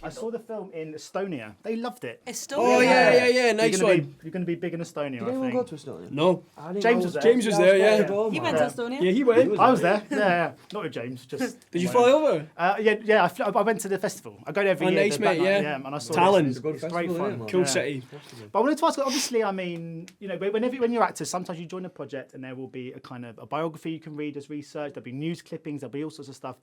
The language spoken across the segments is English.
I saw the film in Estonia. They loved it. Estonia? Oh, yeah, nice one. You're going to be big in Estonia, Did I anyone think. go to Estonia? No. James was there. James was there, yeah. You went to Estonia? Yeah, he went. I was there. Yeah. Not with James, just... Did you fly over? Yeah. I went to the festival. I go there every year. Nice, mate, yeah. And I saw Talent. It's great fun. Cool Yeah. city. But I wanted to ask, obviously, I mean, you know, when you're actors, sometimes you join a project and there will be a kind of a biography you can read as research, there'll be news clippings, there'll be all sorts of stuff.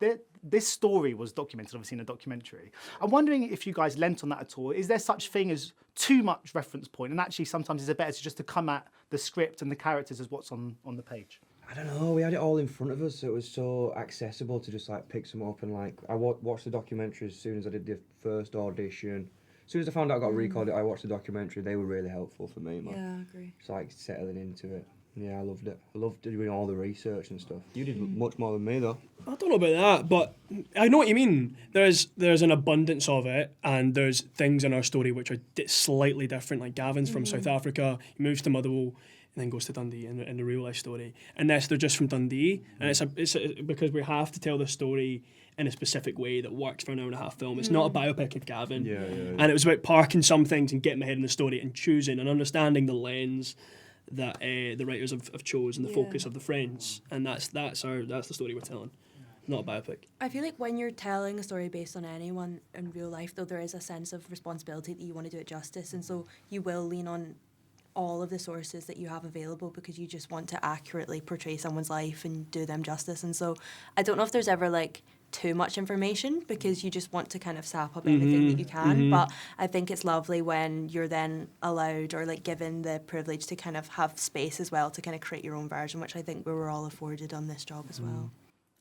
This story was documented, obviously, in a documentary. I'm wondering if you guys lent on that at all. Is there such thing as too much reference point? And actually, sometimes is it better just to come at the script and the characters as what's on the page? I don't know, we had it all in front of us, so it was so accessible to just like pick some up and like, I watched the documentary as soon as I did the first audition. As soon as I found out I got recorded, I watched the documentary. They were really helpful for me, man. Yeah, I agree. It's like settling into it. Yeah, I loved it. I loved doing all the research and stuff. You did much more than me though. I don't know about that, but I know what you mean. There's an abundance of it, and there's things in our story which are slightly different. Like Gavin's from South Africa, he moves to Motherwell, and then goes to Dundee in the real life story. And this, they're just from Dundee, and it's because we have to tell the story in a specific way that works for an hour-and-a-half film. It's not a biopic of Gavin. Yeah. And it was about parking some things and getting my head in the story and choosing and understanding the lens that the writers have chosen, the focus of the friends, and that's the story we're telling, not a biopic. I feel like when you're telling a story based on anyone in real life, though, there is a sense of responsibility that you want to do it justice, and so you will lean on all of the sources that you have available because you just want to accurately portray someone's life and do them justice. And so I don't know if there's ever like too much information because you just want to kind of sap up anything that you can. But I think it's lovely when you're then allowed or like given the privilege to kind of have space as well to kind of create your own version, which I think we were all afforded on this job as well.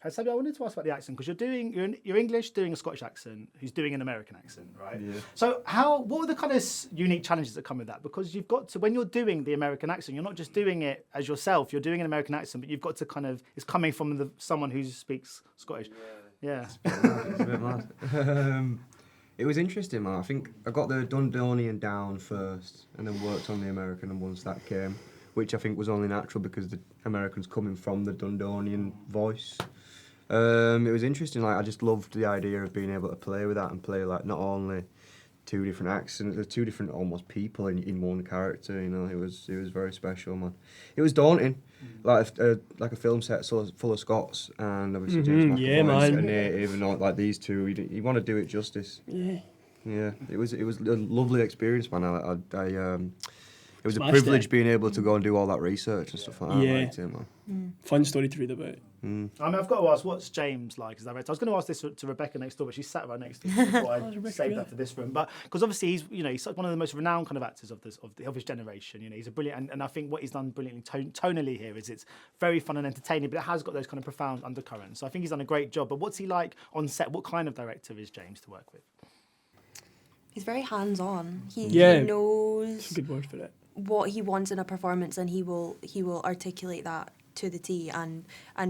Sabi, I wanted to ask about the accent because you're English doing a Scottish accent, who's doing an American accent, right? Yeah. So what are the kind of unique challenges that come with that? Because you've got to, when you're doing the American accent, you're not just doing it as yourself, you're doing an American accent, but you've got to kind of, it's coming from someone who speaks Scottish. Yeah. It's a bit mad. It was interesting, man. I think I got the Dundonian down first and then worked on the American, and once that came, which I think was only natural because the American's coming from the Dundonian voice. It was interesting, like I just loved the idea of being able to play with that and play like not only two different accents, there's two different almost people in one character, you know. It was very special, man. It was daunting, like a film set full of Scots, and obviously James McAvoy, a native, and like these two, you want to do it justice. Yeah, it was a lovely experience, man. It was a privilege being able to go and do all that research and stuff like that. I liked it, man. Fun story to read about. I mean, I've got to ask, what's James like as director? I was going to ask this to Rebecca next door, but she's sat right next to me, so I saved that for this room. But because obviously he's one of the most renowned kind of actors of his generation. You know, he's a brilliant, and I think what he's done brilliantly tonally here is it's very fun and entertaining, but it has got those kind of profound undercurrents. So I think he's done a great job. But what's he like on set? What kind of director is James to work with? He's very hands-on. He knows That's a good word for it. What he wants in a performance, and he will articulate that to the T, and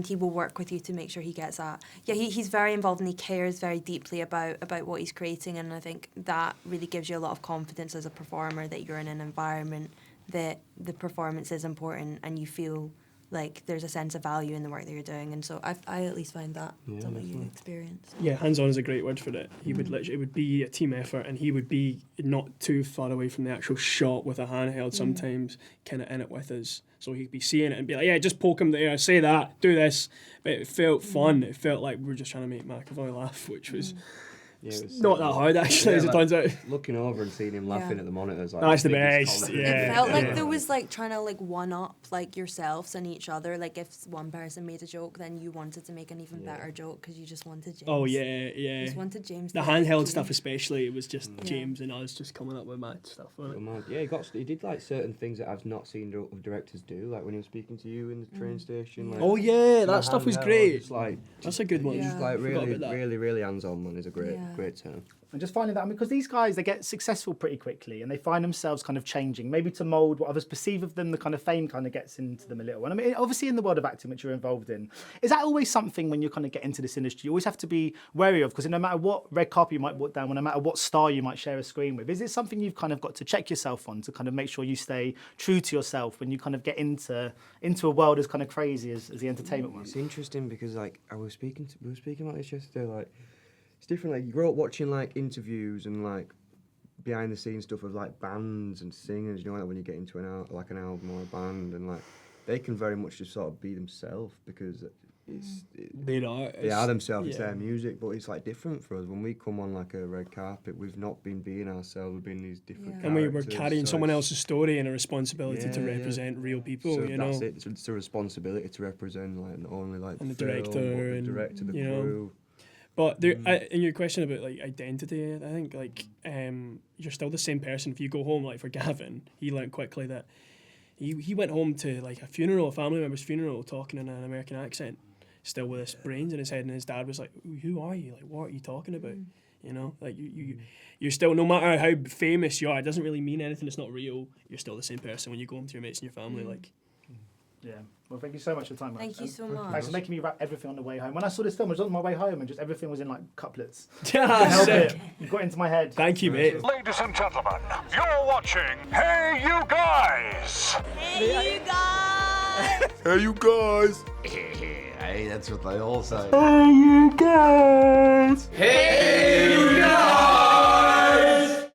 he will work with you to make sure he gets that. Yeah, he's very involved and he cares very deeply about what he's creating, and I think that really gives you a lot of confidence as a performer that you're in an environment that the performance is important and you feel like there's a sense of value in the work that you're doing, and so I at least find that something you experience. Yeah, hands-on is a great word for it. He would literally, it would be a team effort, and he would be not too far away from the actual shot with a handheld sometimes, kind of in it with us. So he'd be seeing it and be like, yeah, just poke him there, say that, do this. But it felt fun. It felt like we were just trying to make McAvoy laugh, which was not that hard, actually, as it turns out. Looking over and seeing him laughing at the monitors. Like, that's the best, It felt like there was like trying to like one-up like yourselves and each other. Like if one person made a joke, then you wanted to make an even better joke because you just wanted James. Oh, yeah. You just wanted James. The handheld stuff especially, it was just James and us just coming up with mad stuff, wasn't it? Yeah, he did like certain things that I've not seen directors do, like when he was speaking to you in the train station. Like, oh, yeah, that stuff was great. Like, that's a good one. Just like really hands-on, man, is a great term. And just finding that, I mean, because these guys, they get successful pretty quickly and they find themselves kind of changing, maybe to mould what others perceive of them, the kind of fame kind of gets into them a little. And I mean, obviously in the world of acting, which you're involved in, is that always something when you kind of get into this industry, you always have to be wary of, because no matter what red carpet you might walk down, no matter what star you might share a screen with, is it something you've kind of got to check yourself on to kind of make sure you stay true to yourself when you kind of get into a world as kind of crazy as the entertainment one? It's interesting because like we were speaking about this yesterday, like, it's different. Like you grow up watching like interviews and like behind the scenes stuff of like bands and singers. You know, like when you get into an album or a band, and like they can very much just sort of be themselves because They are themselves. It's their music, but it's like different for us when we come on like a red carpet. We've not been being ourselves. We've been these different. And we're characters, carrying so someone it's- else's story and a responsibility to Yeah, represent real people. So you that's know. it. It's a responsibility to represent like not only like And the film, director but the and, director, the you know. crew. But there, in your question about like identity, I think like you're still the same person. If you go home, like for Gavin, he learned quickly that he went home to like a funeral, a family member's funeral, talking in an American accent, still with his brains in his head, and his dad was like, "Who are you? Like, what are you talking about?" You know, like you're still, no matter how famous you are, it doesn't really mean anything. It's not real. You're still the same person when you go home to your mates and your family. Like, Yeah. Well, thank you so much for your time. Thank you so Thanks much. for making me rap everything on the way home. When I saw this film, I was on my way home and just everything was in like couplets. yeah, Help sick. it. You got into my head. Thank you, mate. Ladies and gentlemen, you're watching Hey You Guys! Hey, you guys! Hey you guys! Hey, that's what they all say. Hey you guys! Hey!